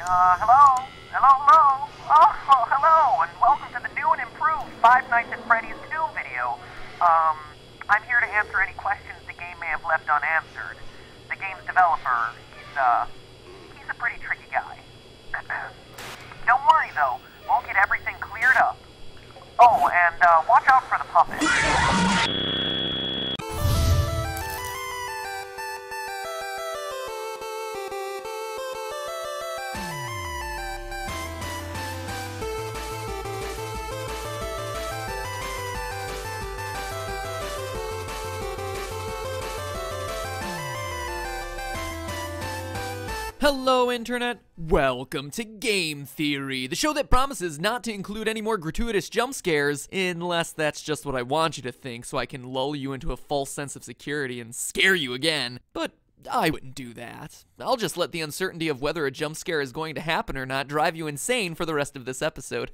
Hello? Hello? Oh, hello, and welcome to the new and improved Five Nights at Freddy's 2 video. I'm here to answer any questions the game may have left unanswered. The game's developer, he's a pretty tricky guy. Don't worry, though. We'll get everything cleared up. Oh, and, watch out for the puppet. Hello, Internet! Welcome to Game Theory, the show that promises not to include any more gratuitous jump scares, unless that's just what I want you to think, so I can lull you into a false sense of security and scare you again. But I wouldn't do that. I'll just let the uncertainty of whether a jump scare is going to happen or not drive you insane for the rest of this episode.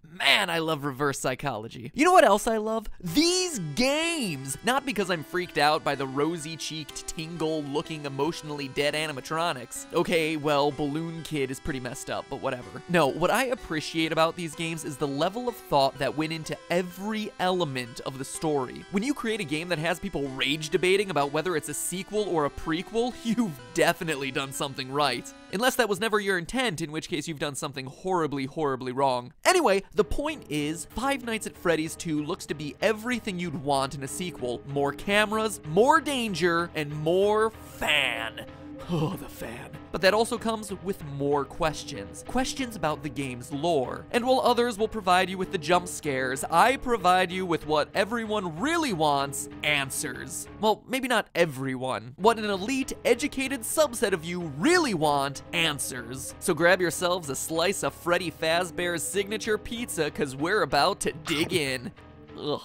Man, I love reverse psychology. You know what else I love? These games! Not because I'm freaked out by the rosy-cheeked, tingle-looking, emotionally dead animatronics. Okay, well, Balloon Kid is pretty messed up, but whatever. No, what I appreciate about these games is the level of thought that went into every element of the story. When you create a game that has people rage debating about whether it's a sequel or a prequel, you've definitely done something right. Unless that was never your intent, in which case you've done something horribly, horribly wrong. Anyway, the point is, Five Nights at Freddy's 2 looks to be everything you'd want in a sequel. More cameras, more danger, and more fan. Oh, the fan. But that also comes with more questions. Questions about the game's lore. And while others will provide you with the jump scares, I provide you with what everyone really wants, answers. Well, maybe not everyone. What an elite, educated subset of you really want, answers. So grab yourselves a slice of Freddy Fazbear's signature pizza, cause we're about to dig in. Ugh,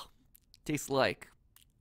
tastes like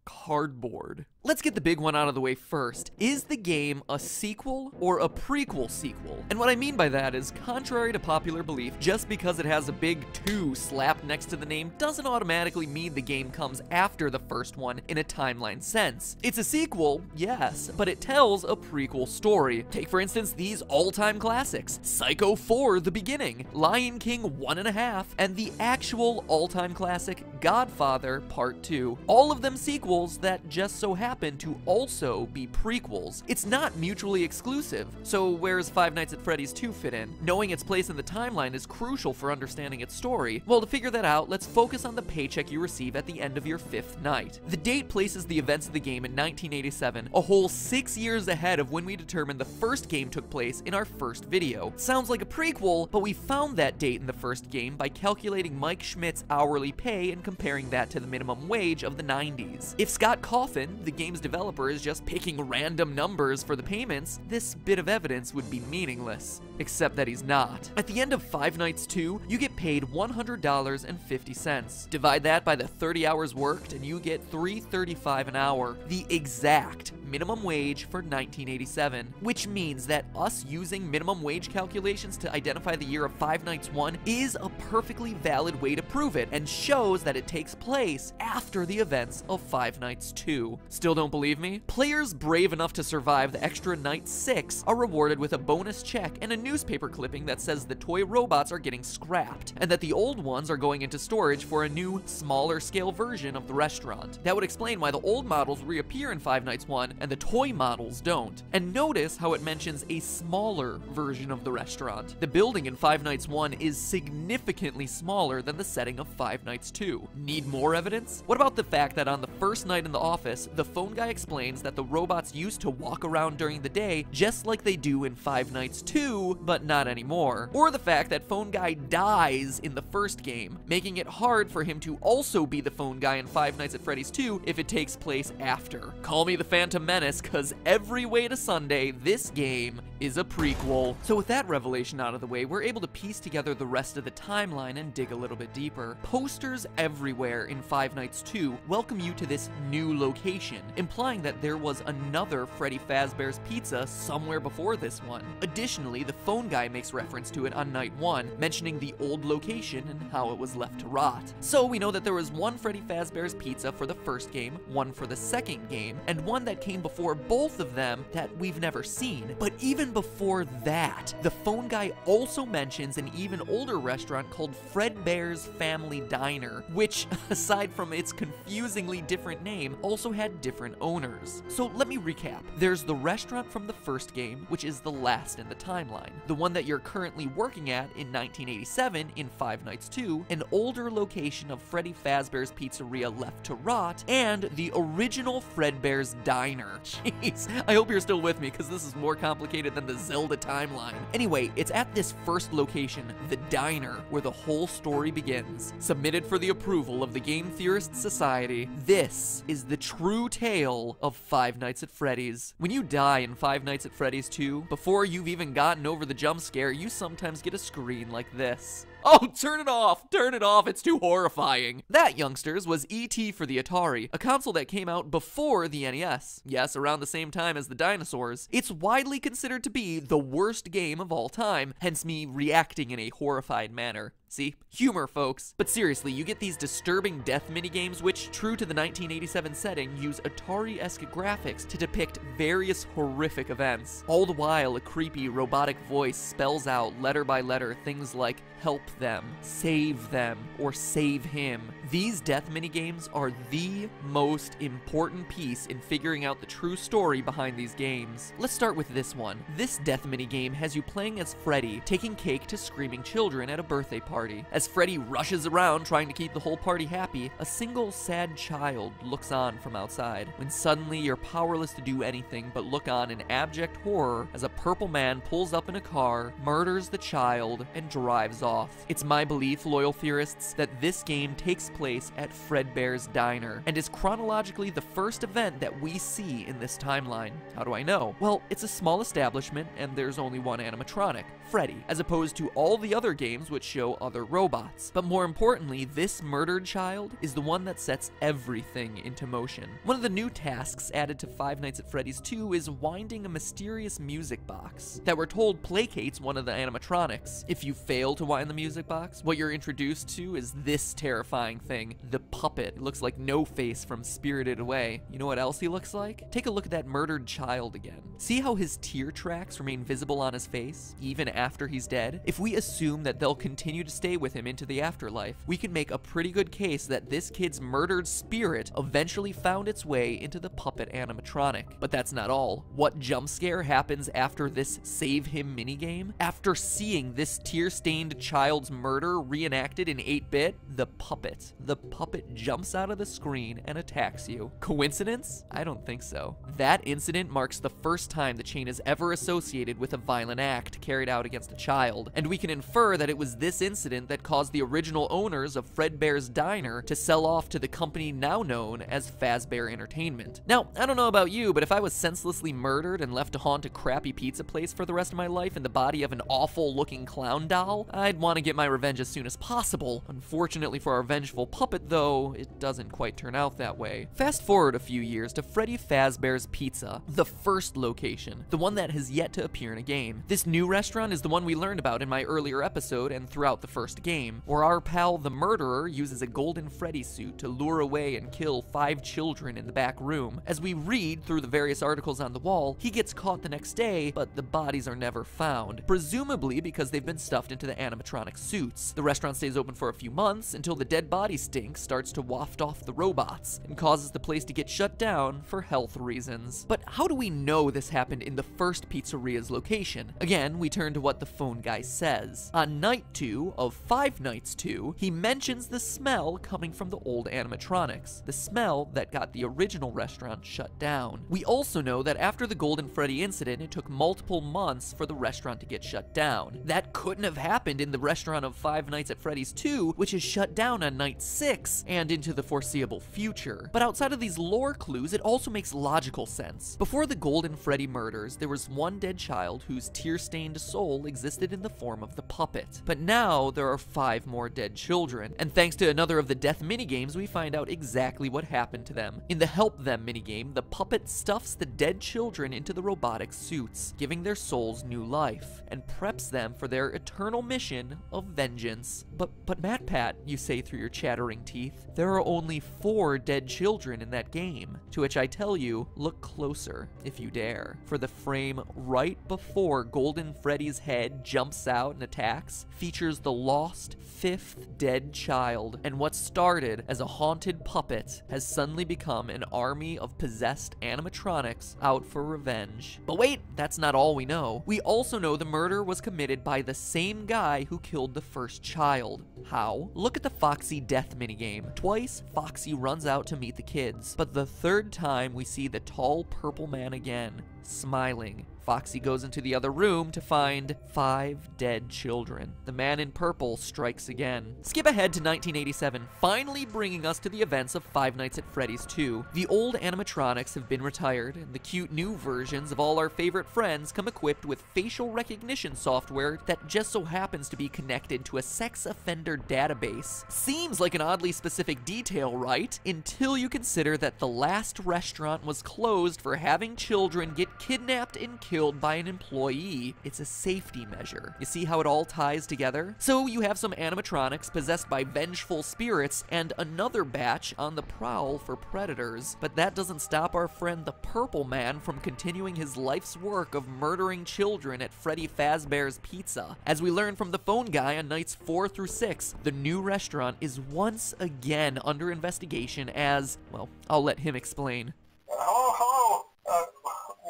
cardboard. Let's get the big one out of the way first. Is the game a sequel or a prequel sequel? And what I mean by that is, contrary to popular belief, just because it has a big 2 slapped next to the name doesn't automatically mean the game comes after the first one in a timeline sense. It's a sequel, yes, but it tells a prequel story. Take for instance these all-time classics, Psycho 4: The Beginning, Lion King 1.5, and the actual all-time classic Godfather Part 2. All of them sequels that just so happen to also be prequels. It's not mutually exclusive. So where's Five Nights at Freddy's 2 fit in? Knowing its place in the timeline is crucial for understanding its story. Well, to figure that out, let's focus on the paycheck you receive at the end of your 5th night. The date places the events of the game in 1987, a whole 6 years ahead of when we determined the first game took place in our first video. Sounds like a prequel, but we found that date in the first game by calculating Mike Schmidt's hourly pay and comparing that to the minimum wage of the 90s. If Scott Coffin, the game's developer, is just picking random numbers for the payments, this bit of evidence would be meaningless. Except that he's not. At the end of Five Nights 2, you get paid $100.50. Divide that by the 30 hours worked and you get $3.35 an hour, the exact minimum wage for 1987, which means that us using minimum wage calculations to identify the year of Five Nights 1 is a perfectly valid way to prove it, and shows that it takes place after the events of Five Nights 2. Still don't believe me? Players brave enough to survive the extra night 6 are rewarded with a bonus check and a newspaper clipping that says the toy robots are getting scrapped, and that the old ones are going into storage for a new, smaller scale version of the restaurant. That would explain why the old models reappear in Five Nights 1 and the toy models don't. And notice how it mentions a smaller version of the restaurant. The building in Five Nights 1 is significantly smaller than the setting of Five Nights 2. Need more evidence? What about the fact that on the first night in the office, the phone guy explains that the robots used to walk around during the day just like they do in Five Nights 2, but not anymore. Or the fact that phone guy dies in the first game, making it hard for him to also be the phone guy in Five Nights at Freddy's 2 if it takes place after. Call me the Phantom Menace, cause every way to Sunday, this game is a prequel. So with that revelation out of the way, we're able to piece together the rest of the timeline and dig a little bit deeper. Posters everywhere in Five Nights 2 welcome you to this new location, implying that there was another Freddy Fazbear's Pizza somewhere before this one. Additionally, the phone guy makes reference to it on night 1, mentioning the old location and how it was left to rot. So we know that there was one Freddy Fazbear's Pizza for the first game, one for the second game, and one that came before both of them that we've never seen. But even before that, the phone guy also mentions an even older restaurant called Fredbear's Family Diner, which, aside from its confusingly different name, also had different owners. So let me recap. There's the restaurant from the first game, which is the last in the timeline. The one that you're currently working at in 1987 in Five Nights 2, an older location of Freddy Fazbear's Pizzeria left to rot, and the original Fredbear's Diner. Jeez, I hope you're still with me because this is more complicated than the Zelda timeline. Anyway, it's at this first location, the diner, where the whole story begins. Submitted for the approval of the Game Theorists Society, this is the true tale of Five Nights at Freddy's. When you die in Five Nights at Freddy's 2, before you've even gotten over the jump scare, you sometimes get a screen like this. Oh, turn it off! Turn it off, it's too horrifying. That, youngsters, was E.T. for the Atari, a console that came out before the NES. Yes, around the same time as the dinosaurs. It's widely considered to be the worst game of all time, hence me reacting in a horrified manner. See? Humor, folks. But seriously, you get these disturbing death minigames which, true to the 1987 setting, use Atari-esque graphics to depict various horrific events. All the while, a creepy robotic voice spells out letter by letter things like help them, save them, or save him. These death minigames are the most important piece in figuring out the true story behind these games. Let's start with this one. This death minigame has you playing as Freddy, taking cake to screaming children at a birthday party. As Freddy rushes around trying to keep the whole party happy, a single sad child looks on from outside, when suddenly you're powerless to do anything but look on in abject horror as a purple man pulls up in a car, murders the child, and drives off. It's my belief, loyal theorists, that this game takes place at Fredbear's Diner, and is chronologically the first event that we see in this timeline. How do I know? Well, it's a small establishment, and there's only one animatronic, Freddy, as opposed to all the other games which show other robots. But more importantly, this murdered child is the one that sets everything into motion. One of the new tasks added to Five Nights at Freddy's 2 is winding a mysterious music box that we're told placates one of the animatronics. If you fail to wind the music box, what you're introduced to is this terrifying thing, the puppet. It looks like No-Face from Spirited Away. You know what else he looks like? Take a look at that murdered child again. See how his tear tracks remain visible on his face, even after he's dead? If we assume that they'll continue to stay with him into the afterlife, we can make a pretty good case that this kid's murdered spirit eventually found its way into the puppet animatronic. But that's not all. What jump scare happens after this save him minigame? After seeing this tear-stained child's murder reenacted in 8-bit, the puppet jumps out of the screen and attacks you. Coincidence? I don't think so. That incident marks the first time the chain is ever associated with a violent act carried out against a child, and we can infer that it was this incident that caused the original owners of Fredbear's Diner to sell off to the company now known as Fazbear Entertainment. Now, I don't know about you, but if I was senselessly murdered and left to haunt a crappy pizza place for the rest of my life in the body of an awful-looking clown doll, I'd want to get my revenge as soon as possible. Unfortunately for our vengeful puppet, though, it doesn't quite turn out that way. Fast forward a few years to Freddy Fazbear's Pizza, the first location, the one that has yet to appear in a game. This new restaurant is the one we learned about in my earlier episode and throughout the first game, where our pal the murderer uses a golden Freddy suit to lure away and kill 5 children in the back room. As we read through the various articles on the wall, he gets caught the next day, but the bodies are never found, presumably because they've been stuffed into the animatronic suits. The restaurant stays open for a few months until the dead body stink starts to waft off the robots and causes the place to get shut down for health reasons. But how do we know this happened in the first pizzeria's location? Again, we turn to what the phone guy says. On night 2 of Five Nights 2, he mentions the smell coming from the old animatronics, the smell that got the original restaurant shut down. We also know that after the Golden Freddy incident, it took multiple months for the restaurant to get shut down. That couldn't have happened in the restaurant restaurant of Five Nights at Freddy's 2, which is shut down on night 6 and into the foreseeable future. But outside of these lore clues, it also makes logical sense. Before the Golden Freddy murders, there was one dead child whose tear-stained soul existed in the form of the puppet. But now there are 5 more dead children, and thanks to another of the death minigames, we find out exactly what happened to them. In the Help Them minigame, the puppet stuffs the dead children into the robotic suits, giving their souls new life, and preps them for their eternal mission of vengeance. But MatPat, you say through your chattering teeth, there are only 4 dead children in that game. To which I tell you, look closer if you dare. For the frame right before Golden Freddy's head jumps out and attacks features the lost 5th dead child, and what started as a haunted puppet has suddenly become an army of possessed animatronics out for revenge. But wait, that's not all we know. We also know the murder was committed by the same guy who killed the first child. How? Look at the Foxy death minigame. Twice, Foxy runs out to meet the kids, but the 3rd time we see the tall purple man again, smiling. Foxy goes into the other room to find 5 dead children. The man in purple strikes again. Skip ahead to 1987, finally bringing us to the events of Five Nights at Freddy's 2. The old animatronics have been retired, and the cute new versions of all our favorite friends come equipped with facial recognition software that just so happens to be connected to a sex offender database. Seems like an oddly specific detail, right? Until you consider that the last restaurant was closed for having children get kidnapped and killed by an employee. It's a safety measure. You see how it all ties together? So you have some animatronics possessed by vengeful spirits and another batch on the prowl for predators. But that doesn't stop our friend the Purple Man from continuing his life's work of murdering children at Freddy Fazbear's Pizza. As we learn from the phone guy on nights 4 through 6, the new restaurant is once again under investigation as, well, I'll let him explain. Hello.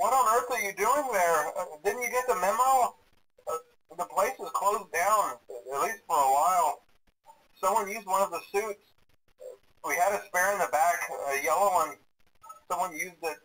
What on earth are you doing there? Didn't you get the memo? The place is closed down, at least for a while. Someone used one of the suits. We had a spare in the back, a yellow one. Someone used it.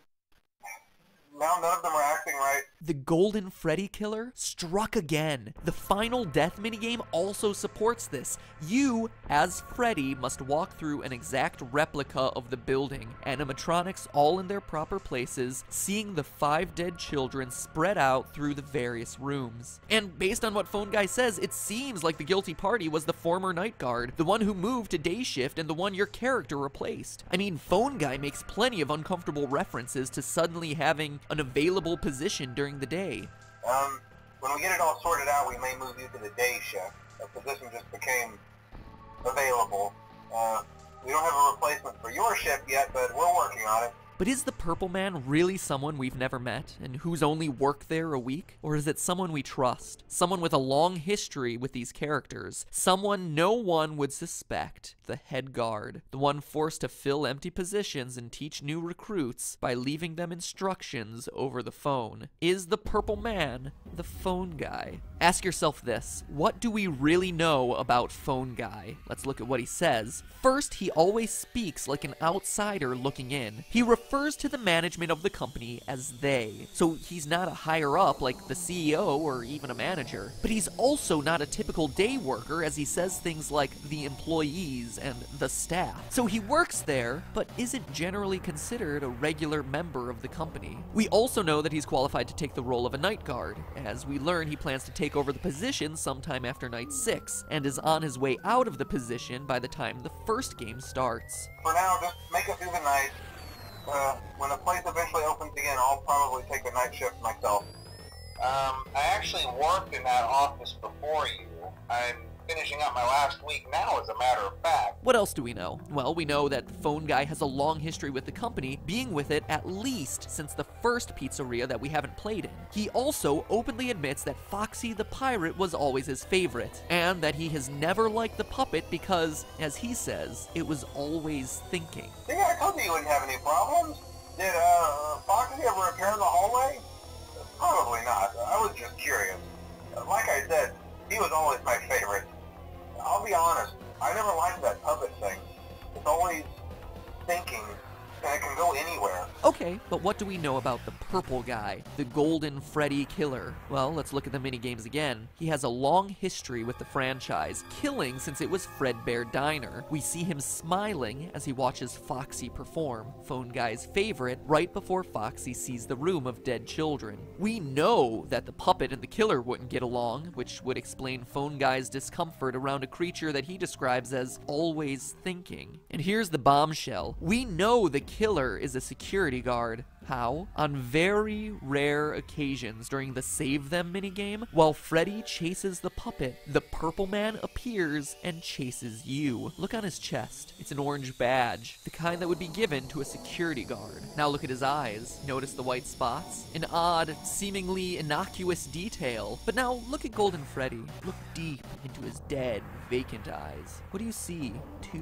Now none of them are acting right. The Golden Freddy killer struck again. The final death minigame also supports this. You, as Freddy, must walk through an exact replica of the building, animatronics all in their proper places, seeing the 5 dead children spread out through the various rooms. And based on what Phone Guy says, it seems like the guilty party was the former night guard, the one who moved to day shift and the one your character replaced. I mean, Phone Guy makes plenty of uncomfortable references to suddenly having an available position during the day. When we get it all sorted out, we may move you to the day shift. A position just became available. We don't have a replacement for your shift yet, but we're working on it. But is the Purple Man really someone we've never met, and who's only worked there a week? Or is it someone we trust? Someone with a long history with these characters? Someone no one would suspect? The head guard. The one forced to fill empty positions and teach new recruits by leaving them instructions over the phone. Is the Purple Man the phone guy? Ask yourself this: what do we really know about Phone Guy? Let's look at what he says. First, he always speaks like an outsider looking in. He refers to the management of the company as they. So he's not a higher up like the CEO or even a manager. But he's also not a typical day worker, as he says things like the employees and the staff. So he works there, but isn't generally considered a regular member of the company. We also know that he's qualified to take the role of a night guard. As we learn, he plans to take over the position sometime after night 6, and is on his way out of the position by the time the first game starts. For now, just make it through the night. When the place eventually opens again, I'll probably take the night shift myself. I actually worked in that office before you. I'm finishing up my last week now, as a matter of fact. What else do we know? Well, we know that the Phone Guy has a long history with the company, being with it at least since the first pizzeria that we haven't played in. He also openly admits that Foxy the Pirate was always his favorite, and that he has never liked the puppet because, as he says, it was always thinking. Yeah, I told you wouldn't have any problems. Did Foxy ever appear in the hallway? Probably not. I was just curious. Like I said, he was always my favorite. I'll be honest, I never liked that puppet thing. It's always thinking, and it can go anywhere. Okay, but what do we know about the purple guy, the Golden Freddy killer? Well, let's look at the minigames again. He has a long history with the franchise, killing since it was Fredbear Diner. We see him smiling as he watches Foxy perform, Phone Guy's favorite, right before Foxy sees the room of dead children. We know that the puppet and the killer wouldn't get along, which would explain Phone Guy's discomfort around a creature that he describes as always thinking. And here's the bombshell. We know the killer is a security guard. How? On very rare occasions during the Save Them minigame, while Freddy chases the puppet, the purple man appears and chases you. Look on his chest. It's an orange badge, the kind that would be given to a security guard. Now look at his eyes. Notice the white spots? An odd, seemingly innocuous detail. But now look at Golden Freddy. Look deep into his dead, vacant eyes. What do you see? 2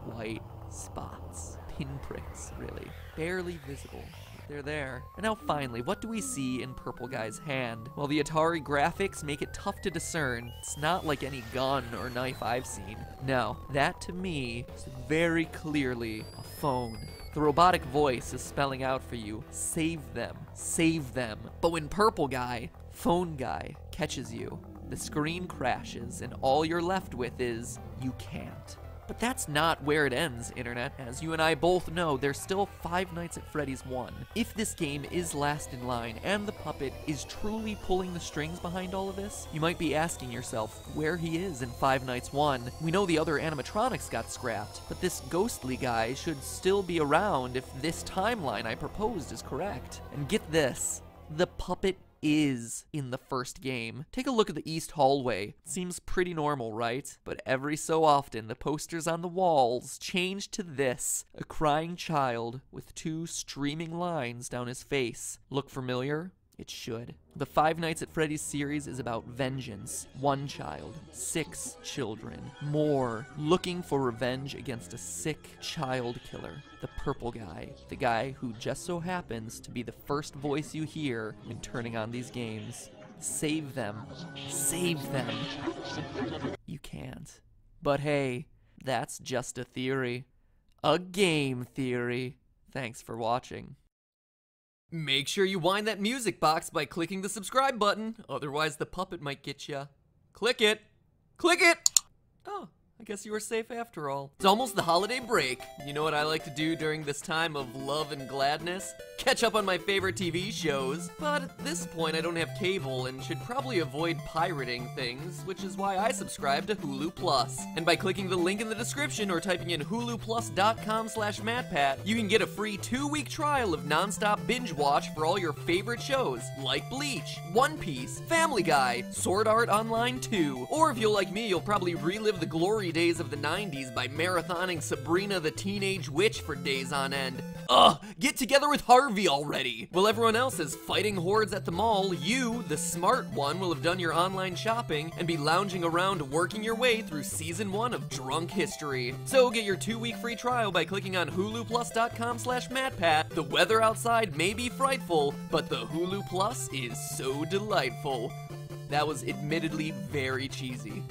white spots. Pinpricks, really. Barely visible. They're there. And now finally, what do we see in Purple Guy's hand? Well, the Atari graphics make it tough to discern. It's not like any gun or knife I've seen. No, that to me is very clearly a phone. The robotic voice is spelling out for you, save them, save them. But when Purple Guy, Phone Guy, catches you, the screen crashes and all you're left with is, you can't. But that's not where it ends, Internet. As you and I both know, there's still Five Nights at Freddy's 1. If this game is last in line and the puppet is truly pulling the strings behind all of this, you might be asking yourself where he is in Five Nights 1. We know the other animatronics got scrapped, but this ghostly guy should still be around if this timeline I proposed is correct. And get this, the puppet is in the first game. Take a look at the east hallway. Seems pretty normal, right? But every so often, the posters on the walls change to this, a crying child with 2 streaming lines down his face. Look familiar? It should. The Five Nights at Freddy's series is about vengeance. 1 child, 6 children, more, looking for revenge against a sick child killer. The purple guy, the guy who just so happens to be the first voice you hear when turning on these games. Save them. Save them. You can't. But hey, that's just a theory. A game theory. Thanks for watching. Make sure you wind that music box by clicking the subscribe button, otherwise the puppet might get ya. Click it! Click it! Oh, I guess you were safe after all. It's almost the holiday break. You know what I like to do during this time of love and gladness? Catch up on my favorite TV shows. But at this point I don't have cable and should probably avoid pirating things, which is why I subscribe to Hulu Plus. And by clicking the link in the description or typing in huluplus.com/MattPat, you can get a free 2-week trial of non-stop binge watch for all your favorite shows, like Bleach, One Piece, Family Guy, Sword Art Online 2. Or if you're like me, you'll probably relive the glory days of the 90s by marathoning Sabrina the Teenage Witch for days on end. Ugh, get together with Harvey already! While everyone else is fighting hordes at the mall, you, the smart one, will have done your online shopping and be lounging around working your way through Season 1 of Drunk History. So get your 2-week free trial by clicking on huluplus.com/MattPat. The weather outside may be frightful, but the Hulu Plus is so delightful. That was admittedly very cheesy.